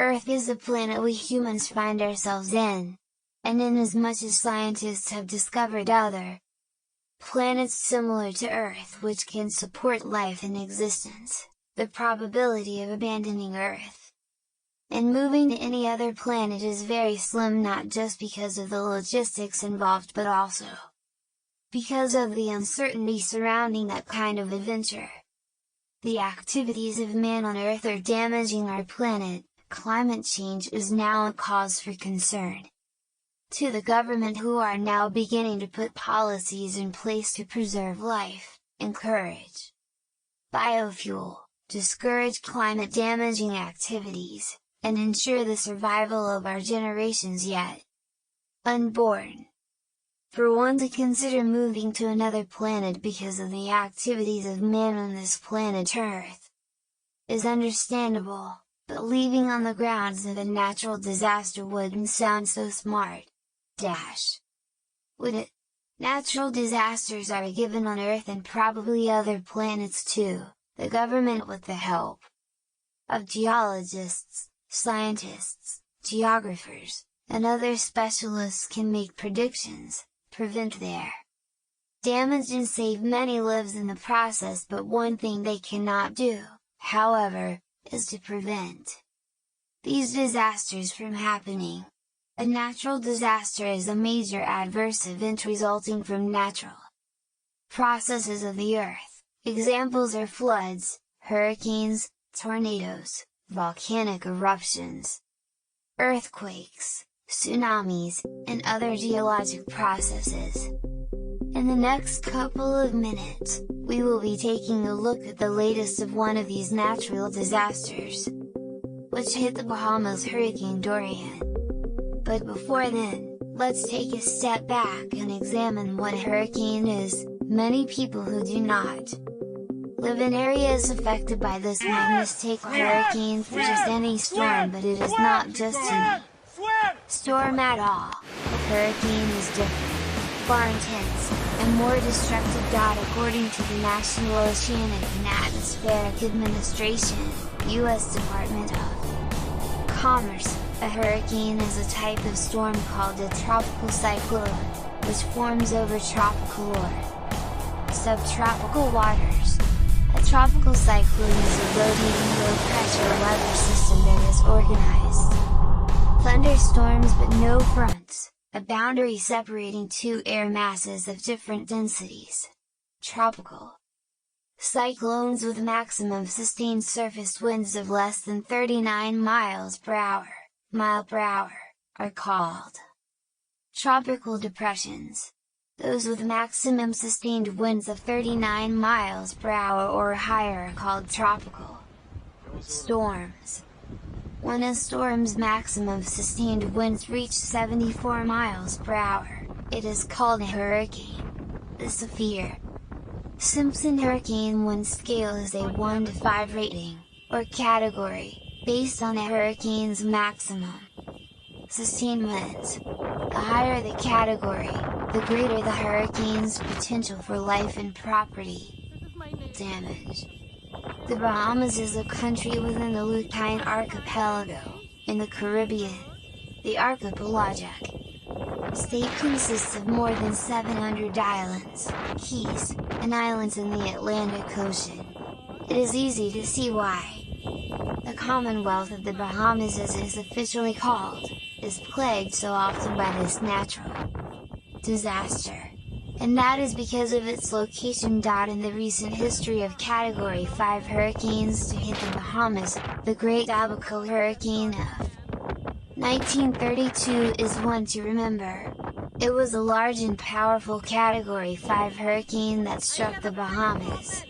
Earth is the planet we humans find ourselves in, and inasmuch as scientists have discovered other planets similar to Earth which can support life in existence, the probability of abandoning Earth and moving to any other planet is very slim, not just because of the logistics involved but also because of the uncertainty surrounding that kind of adventure. The activities of man on Earth are damaging our planet. Climate change is now a cause for concern to the government, who are now beginning to put policies in place to preserve life, encourage biofuel, discourage climate-damaging activities, and ensure the survival of our generations yet unborn. For one to consider moving to another planet because of the activities of man on this planet Earth is understandable, but leaving on the grounds of a natural disaster wouldn't sound so smart. Would it? Natural disasters are a given on Earth and probably other planets too. The government, with the help of geologists, scientists, geographers, and other specialists, can make predictions, prevent their damage and save many lives in the process. But one thing they cannot do, however, is to prevent these disasters from happening. A natural disaster is a major adverse event resulting from natural processes of the Earth. Examples are floods, hurricanes, tornadoes, volcanic eruptions, earthquakes, tsunamis, and other geologic processes. In the next couple of minutes, we will be taking a look at the latest of one of these natural disasters, which hit the Bahamas, Hurricane Dorian. But before then, let's take a step back and examine what a hurricane is. Many people who do not live in areas affected by this might mistake a hurricane for just any storm, but it is not just any storm at all. A hurricane is different, far intense, and more destructive. According to the National Oceanic and Atmospheric Administration, U.S. Department of Commerce, a hurricane is a type of storm called a tropical cyclone, which forms over tropical or subtropical waters. A tropical cyclone is a rotating low-pressure weather system that is organized thunderstorms but no fronts, a boundary separating two air masses of different densities. Tropical cyclones with maximum sustained surface winds of less than 39 miles per hour are called tropical depressions. Those with maximum sustained winds of 39 miles per hour or higher are called tropical storms. When a storm's maximum sustained winds reach 74 miles per hour, it is called a hurricane. The Saffir-Simpson hurricane wind scale is a 1 to 5 rating, or category, based on a hurricane's maximum sustained winds. The higher the category, the greater the hurricane's potential for life and property damage. The Bahamas is a country within the Lutine Archipelago, in the Caribbean. The archipelagic state consists of more than 700 islands, keys, and islands in the Atlantic Ocean. It is easy to see why the Commonwealth of the Bahamas, as it is officially called, is plagued so often by this natural disaster. And that is because of its location. In the recent history of Category 5 hurricanes to hit the Bahamas, the Great Abaco Hurricane of 1932 is one to remember. It was a large and powerful Category 5 hurricane that struck the Bahamas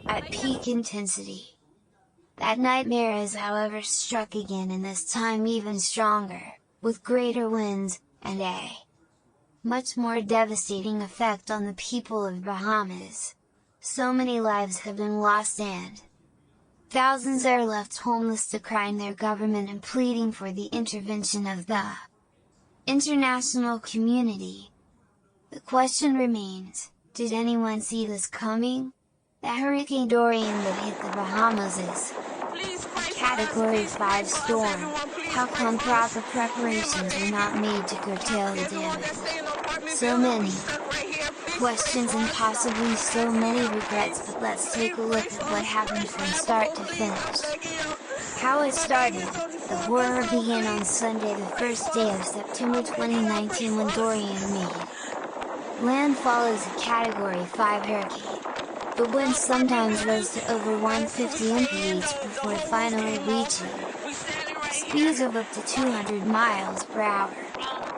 at peak intensity. That nightmare has however struck again, and this time even stronger, with greater winds, and a much more devastating effect on the people of Bahamas. So many lives have been lost and thousands are left homeless, decrying their government and pleading for the intervention of the international community. The question remains, did anyone see this coming? The Hurricane Dorian that hit the Bahamas is Category 5 storm. How come proper preparations were not made to curtail the damage? So many questions and possibly so many regrets, but let's take a look at what happened from start to finish. How it started. The horror began on Sunday, the first day of September 2019, when Dorian made landfall as a Category 5 hurricane. The winds sometimes rose to over 150 mph before finally reaching speeds of up to 200 miles per hour.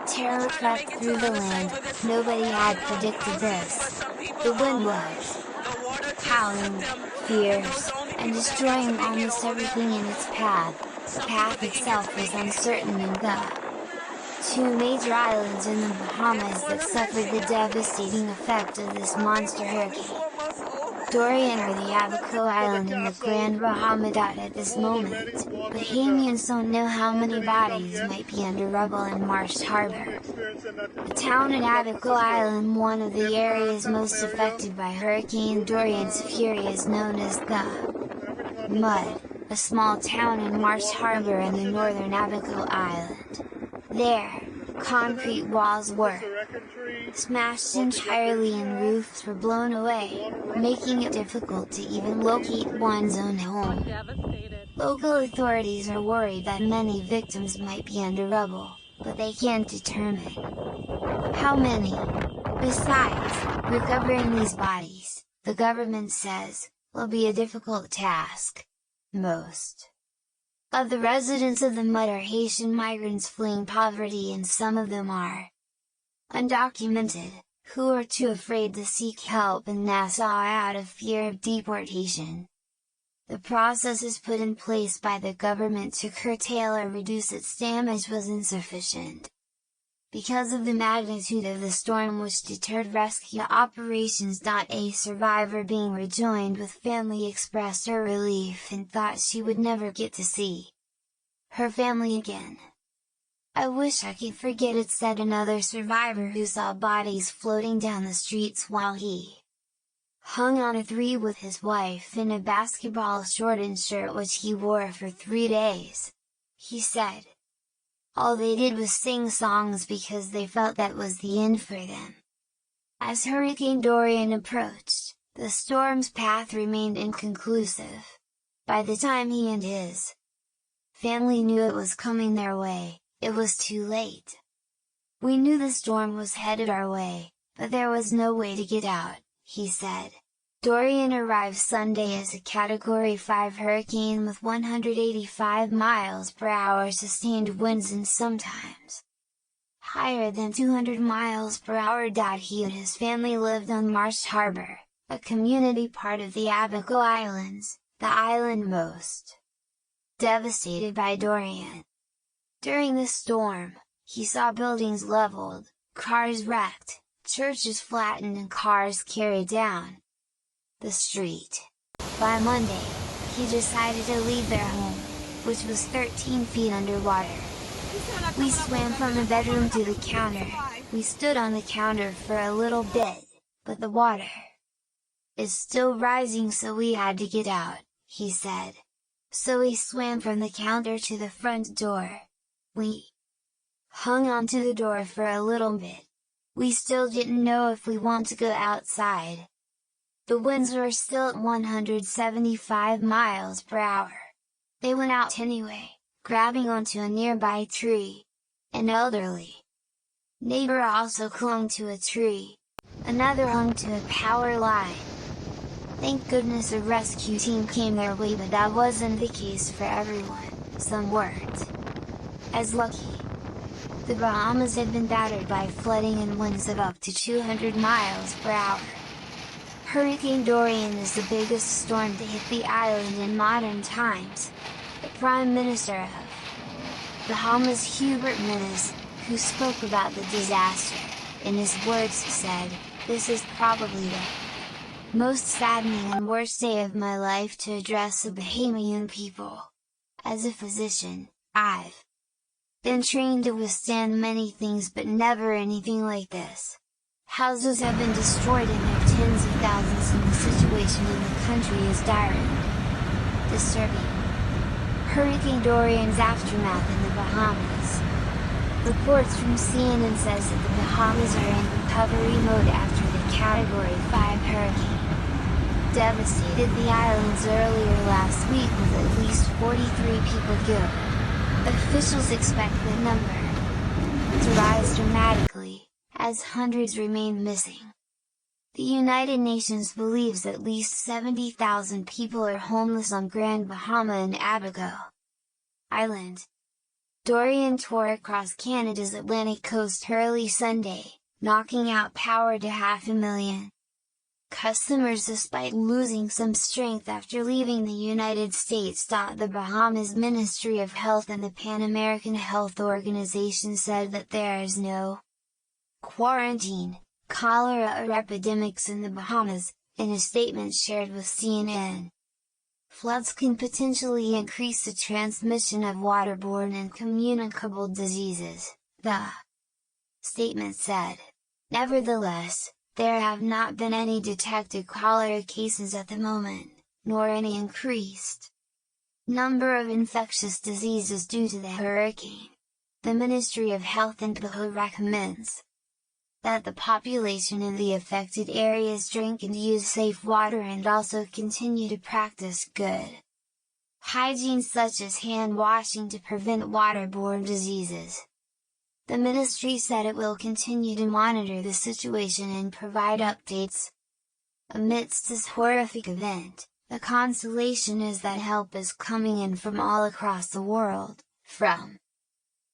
Terror crept through the land. Nobody had predicted this. The wind was howling, fierce, and destroying almost everything in its path. The path itself was uncertain, and the two major islands in the Bahamas that suffered the devastating effect of this monster hurricane. Dorian, or the Abaco Island in the Grand Bahama. At this moment, Bahamians don't know how many bodies might be under rubble in Marsh Harbor. The town at Abaco Island, one of the areas most affected by Hurricane Dorian's fury, is known as the Mud, a small town in Marsh Harbor in the northern Abaco Island. There, concrete walls were smashed entirely and roofs were blown away, making it difficult to even locate one's own home. Local authorities are worried that many victims might be under rubble, but they can't determine how many. Besides, recovering these bodies, the government says, will be a difficult task. Most of the residents of the Mud are Haitian migrants fleeing poverty, and some of them are undocumented, who are too afraid to seek help in Nassau out of fear of deportation. The processes put in place by the government to curtail or reduce its damage was insufficient. Because of the magnitude of the storm, which deterred rescue operations. A survivor being rejoined with family expressed her relief and thought she would never get to see her family again. "I wish I could forget it," said another survivor who saw bodies floating down the streets while he hung on a tree with his wife in a basketball short and shirt which he wore for 3 days. He said, all they did was sing songs because they felt that was the end for them. As Hurricane Dorian approached, the storm's path remained inconclusive. By the time he and his family knew it was coming their way, it was too late. "We knew the storm was headed our way, but there was no way to get out," he said. Dorian arrived Sunday as a Category 5 hurricane with 185 miles per hour sustained winds and sometimes higher than 200 miles per hour. He and his family lived on Marsh Harbor, a community part of the Abaco Islands, the island most devastated by Dorian. During the storm, he saw buildings leveled, cars wrecked, churches flattened, and cars carried down the street. By Monday, he decided to leave their home, which was 13 feet underwater. "We swam from the bedroom to the counter. We stood on the counter for a little bit, but the water is still rising, so we had to get out," he said. "So we swam from the counter to the front door. We hung onto the door for a little bit. We still didn't know if we want to go outside. The winds were still at 175 miles per hour. They went out anyway, grabbing onto a nearby tree. An elderly neighbor also clung to a tree. Another hung to a power line. Thank goodness a rescue team came their way, but that wasn't the case for everyone. Some weren't as lucky." The Bahamas had been battered by flooding and winds of up to 200 miles per hour. Hurricane Dorian is the biggest storm to hit the island in modern times. The Prime Minister of Bahamas, Hubert Minnis, who spoke about the disaster, in his words said, "This is probably the most saddening and worst day of my life to address the Bahamian people. As a physician, I've been trained to withstand many things, but never anything like this. Houses have been destroyed and there are tens of thousands, and the situation in the country is dire and disturbing. Hurricane Dorian's aftermath in the Bahamas. Reports from CNN says that the Bahamas are in recovery mode after the Category 5 hurricane devastated the islands earlier last week with at least 43 people killed. Officials expect the number to rise dramatically, as hundreds remain missing. The United Nations believes at least 70,000 people are homeless on Grand Bahama and Abaco Island. Dorian tore across Canada's Atlantic coast early Sunday, knocking out power to 500,000 customers despite losing some strength after leaving the United States. The Bahamas Ministry of Health and the Pan American Health Organization said that there is no quarantine cholera or epidemics in the Bahamas, in a statement shared with CNN. Floods can potentially increase the transmission of waterborne and communicable diseases, the statement said. Nevertheless, there have not been any detected cholera cases at the moment, nor any increased number of infectious diseases due to the hurricane. The Ministry of Health in Bahamas recommends that the population in the affected areas drink and use safe water and also continue to practice good hygiene such as hand washing to prevent waterborne diseases. The ministry said it will continue to monitor the situation and provide updates. Amidst this horrific event, the consolation is that help is coming in from all across the world, from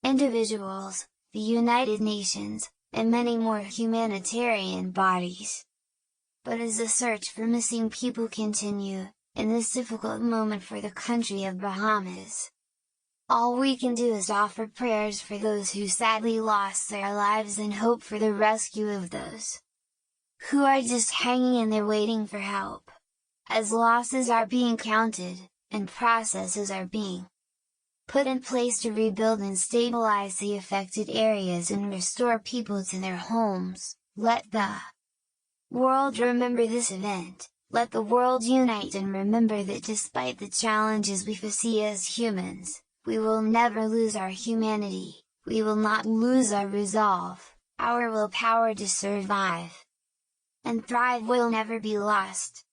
individuals, the United Nations, and many more humanitarian bodies. But as the search for missing people continue, in this difficult moment for the country of Bahamas, all we can do is offer prayers for those who sadly lost their lives and hope for the rescue of those who are just hanging in there waiting for help. As losses are being counted, and processes are being put in place to rebuild and stabilize the affected areas and restore people to their homes, let the world remember this event, let the world unite and remember that despite the challenges we face as humans, we will never lose our humanity, we will not lose our resolve, our willpower to survive and thrive will never be lost.